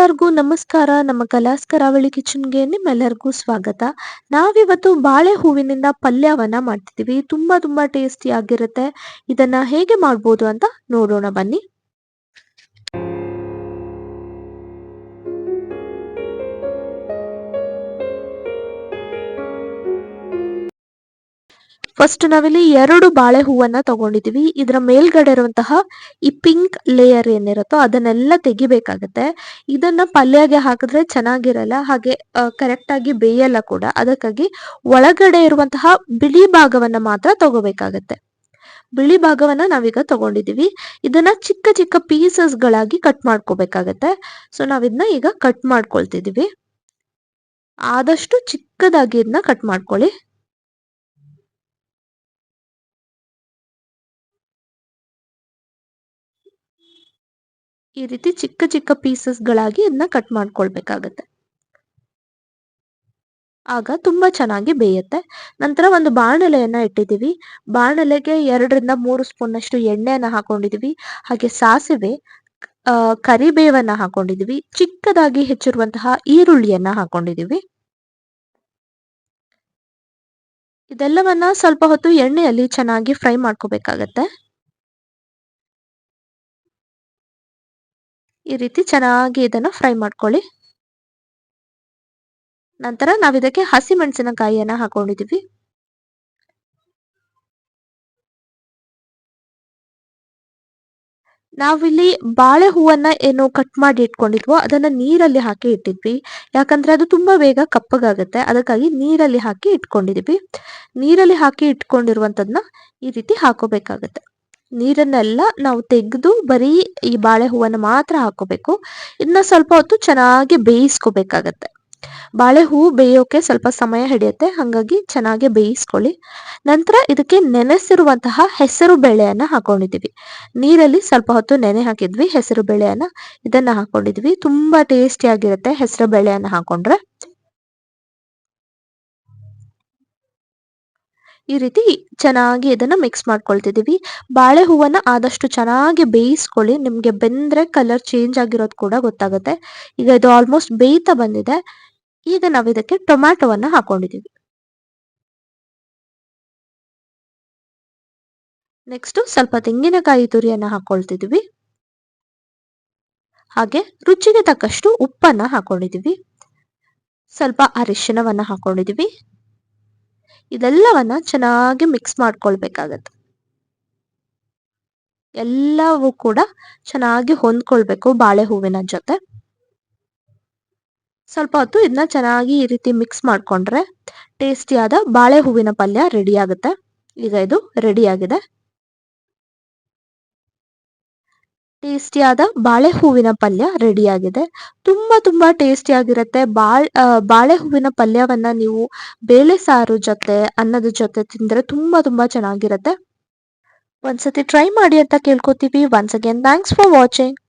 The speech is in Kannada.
ಎಲ್ಲರಿಗೂ ನಮಸ್ಕಾರ. ನಮ್ಮ ಕಲಾಸ್ ಕರಾವಳಿ ಕಿಚನ್ಗೆ ನಿಮ್ಮೆಲ್ಲರಿಗೂ ಸ್ವಾಗತ. ನಾವಿವತ್ತು ಬಾಳೆ ಹೂವಿನಿಂದ ಪಲ್ಯವನ್ನ ಮಾಡ್ತಿದ್ದೀವಿ. ತುಂಬಾ ಟೇಸ್ಟಿ ಆಗಿರುತ್ತೆ. ಇದನ್ನ ಹೇಗೆ ಮಾಡ್ಬೋದು ಅಂತ ನೋಡೋಣ ಬನ್ನಿ. ಫಸ್ಟ್ ನಾವಿಲ್ಲಿ 2 ಬಾಳೆ ಹೂವನ್ನ ತಗೊಂಡಿದೀವಿ. ಇದರ ಮೇಲ್ಗಡೆ ಇರುವಂತಹ ಈ ಪಿಂಕ್ ಲೇಯರ್ ಏನಿರುತ್ತೋ ಅದನ್ನೆಲ್ಲ ತೆಗಿಬೇಕಾಗತ್ತೆ. ಇದನ್ನ ಪಲ್ಯಗೆ ಹಾಕಿದ್ರೆ ಚೆನ್ನಾಗಿರಲ್ಲ, ಹಾಗೆ ಕರೆಕ್ಟ್ ಆಗಿ ಬೇಯಲ್ಲ ಕೂಡ. ಅದಕ್ಕಾಗಿ ಒಳಗಡೆ ಇರುವಂತಹ ಬಿಳಿ ಭಾಗವನ್ನ ಮಾತ್ರ ತಗೋಬೇಕಾಗತ್ತೆ. ಬಿಳಿ ಭಾಗವನ್ನ ನಾವೀಗ ತಗೊಂಡಿದೀವಿ. ಇದನ್ನ ಚಿಕ್ಕ ಚಿಕ್ಕ ಪೀಸಸ್ ಗಳಾಗಿ ಕಟ್ ಮಾಡ್ಕೋಬೇಕಾಗತ್ತೆ. ಸೊ ನಾವಿದನ್ನ ಈಗ ಕಟ್ ಮಾಡ್ಕೊಳ್ತಿದೀವಿ. ಆದಷ್ಟು ಚಿಕ್ಕದಾಗಿ ಇದನ್ನ ಕಟ್ ಮಾಡ್ಕೊಳ್ಳಿ. ಈ ರೀತಿ ಚಿಕ್ಕ ಚಿಕ್ಕ ಪೀಸಸ್ ಗಳಾಗಿ ಇದನ್ನ ಕಟ್ ಮಾಡ್ಕೊಳ್ಬೇಕಾಗತ್ತೆ. ಆಗ ತುಂಬಾ ಚೆನ್ನಾಗಿ ಬೇಯುತ್ತೆ. ನಂತರ ಒಂದು ಬಾಣಲೆಯನ್ನ ಇಟ್ಟಿದ್ದೀವಿ. ಬಾಣಲೆಗೆ 2 ರಿಂದ 3 ಸ್ಪೂನ್ ಅಷ್ಟು ಎಣ್ಣೆಯನ್ನ ಹಾಕೊಂಡಿದೀವಿ. ಹಾಗೆ ಸಾಸಿವೆ, ಕರಿಬೇವನ್ನ ಹಾಕೊಂಡಿದೀವಿ. ಚಿಕ್ಕದಾಗಿ ಹೆಚ್ಚಿರುವಂತಹ ಈರುಳ್ಳಿಯನ್ನ ಹಾಕೊಂಡಿದೀವಿ. ಇದೆಲ್ಲವನ್ನ ಸ್ವಲ್ಪ ಹೊತ್ತು ಎಣ್ಣೆಯಲ್ಲಿ ಚೆನ್ನಾಗಿ ಫ್ರೈ ಮಾಡ್ಕೋಬೇಕಾಗತ್ತೆ. ಈ ರೀತಿ ಚೆನ್ನಾಗಿ ಇದನ್ನ ಫ್ರೈ ಮಾಡ್ಕೊಳ್ಳಿ. ನಂತರ ನಾವಿದಕ್ಕೆ ಹಸಿ ಮೆಣಸಿನಕಾಯಿಯನ್ನ ಹಾಕೊಂಡಿದೀವಿ. ನಾವಿಲ್ಲಿ ಬಾಳೆ ಹೂವನ್ನ ಏನು ಕಟ್ ಮಾಡಿ ಇಟ್ಕೊಂಡಿದ್ವೋ ಅದನ್ನ ನೀರಲ್ಲಿ ಹಾಕಿ ಇಟ್ಟಿದ್ವಿ. ಯಾಕಂದ್ರೆ ಅದು ತುಂಬಾ ಬೇಗ ಕಪ್ಪಗಾಗುತ್ತೆ. ಅದಕ್ಕಾಗಿ ನೀರಲ್ಲಿ ಹಾಕಿ ಇಟ್ಕೊಂಡಿದೀವಿ. ನೀರಲ್ಲಿ ಹಾಕಿ ಇಟ್ಕೊಂಡಿರುವಂತದ್ನ ಈ ರೀತಿ ಹಾಕೋಬೇಕಾಗತ್ತೆ. ನೀರನ್ನೆಲ್ಲ ನಾವು ತೆಗೆದು ಬರೀ ಈ ಬಾಳೆ ಹೂವನ್ನ ಮಾತ್ರ ಹಾಕೋಬೇಕು. ಇದನ್ನ ಸ್ವಲ್ಪ ಹೊತ್ತು ಚೆನ್ನಾಗಿ ಬೇಯಿಸ್ಕೋಬೇಕಾಗತ್ತೆ. ಬಾಳೆ ಹೂವು ಬೇಯೋಕೆ ಸ್ವಲ್ಪ ಸಮಯ ಹಿಡಿಯುತ್ತೆ, ಹಾಗಾಗಿ ಚೆನ್ನಾಗಿ ಬೇಯಿಸ್ಕೊಳ್ಳಿ. ನಂತರ ಇದಕ್ಕೆ ನೆನೆಸಿರುವಂತಹ ಹೆಸರು ಬೇಳೆಯನ್ನ ಹಾಕೊಂಡಿದೀವಿ. ನೀರಲ್ಲಿ ಸ್ವಲ್ಪ ಹೊತ್ತು ನೆನೆ ಹಾಕಿದ್ವಿ ಹೆಸರು ಬೇಳೆಯನ್ನ. ಇದನ್ನ ಹಾಕೊಂಡಿದ್ವಿ. ತುಂಬಾ ಟೇಸ್ಟಿ ಆಗಿರುತ್ತೆ ಹೆಸರು ಬೇಳೆಯನ್ನ ಹಾಕೊಂಡ್ರೆ. ಈ ರೀತಿ ಚೆನ್ನಾಗಿ ಇದನ್ನ ಮಿಕ್ಸ್ ಮಾಡ್ಕೊಳ್ತಿದೀವಿ. ಬಾಳೆ ಹೂವನ್ನ ಆದಷ್ಟು ಚೆನ್ನಾಗಿ ಬೇಯಿಸ್ಕೊಳ್ಳಿ. ನಿಮ್ಗೆ ಬೆಂದ್ರೆ ಕಲರ್ ಚೇಂಜ್ ಆಗಿರೋದು ಕೂಡ ಗೊತ್ತಾಗುತ್ತೆ. ಈಗ ಇದು ಆಲ್ಮೋಸ್ಟ್ ಬೇಯ್ತಾ ಬಂದಿದೆ. ಈಗ ನಾವು ಇದಕ್ಕೆ ಟೊಮ್ಯಾಟೊವನ್ನ ಹಾಕೊಂಡಿದೀವಿ. ನೆಕ್ಸ್ಟ್ ಸ್ವಲ್ಪ ತೆಂಗಿನಕಾಯಿ ತುರಿಯನ್ನ ಹಾಕೊಳ್ತಿದೀವಿ. ಹಾಗೆ ರುಚಿಗೆ ತಕ್ಕಷ್ಟು ಉಪ್ಪನ್ನ ಹಾಕೊಂಡಿದೀವಿ. ಸ್ವಲ್ಪ ಅರಿಶಿನವನ್ನ ಹಾಕೊಂಡಿದೀವಿ. ಇದೆಲ್ಲವನ್ನ ಚೆನ್ನಾಗಿ ಮಿಕ್ಸ್ ಮಾಡ್ಕೊಳ್ಬೇಕಾಗತ್ತೆ. ಎಲ್ಲವೂ ಕೂಡ ಚೆನ್ನಾಗಿ ಹೊಂದ್ಕೊಳ್ಬೇಕು ಬಾಳೆ ಹೂವಿನ ಜೊತೆ. ಸ್ವಲ್ಪ ಹೊತ್ತು ಇದನ್ನ ಚೆನ್ನಾಗಿ ಈ ರೀತಿ ಮಿಕ್ಸ್ ಮಾಡ್ಕೊಂಡ್ರೆ ಟೇಸ್ಟಿಯಾದ ಬಾಳೆ ಹೂವಿನ ಪಲ್ಯ ರೆಡಿ ಆಗುತ್ತೆ. ಈಗ ಇದು ರೆಡಿ ಆಗಿದೆ. ಟೇಸ್ಟಿಯಾದ ಬಾಳೆ ಹೂವಿನ ಪಲ್ಯ ರೆಡಿ ಆಗಿದೆ. ತುಂಬಾ ಟೇಸ್ಟಿ ಆಗಿರುತ್ತೆ. ಬಾಳೆ ಹೂವಿನ ಪಲ್ಯವನ್ನ ನೀವು ಬೇಳೆ ಸಾರು ಜೊತೆ, ಅನ್ನದ ಜೊತೆ ತಿಂದ್ರೆ ತುಂಬಾ ಚೆನ್ನಾಗಿರುತ್ತೆ. ಒಂದ್ಸತಿ ಟ್ರೈ ಮಾಡಿ ಅಂತ ಕೇಳ್ಕೊತೀವಿ. Once again thanks for watching.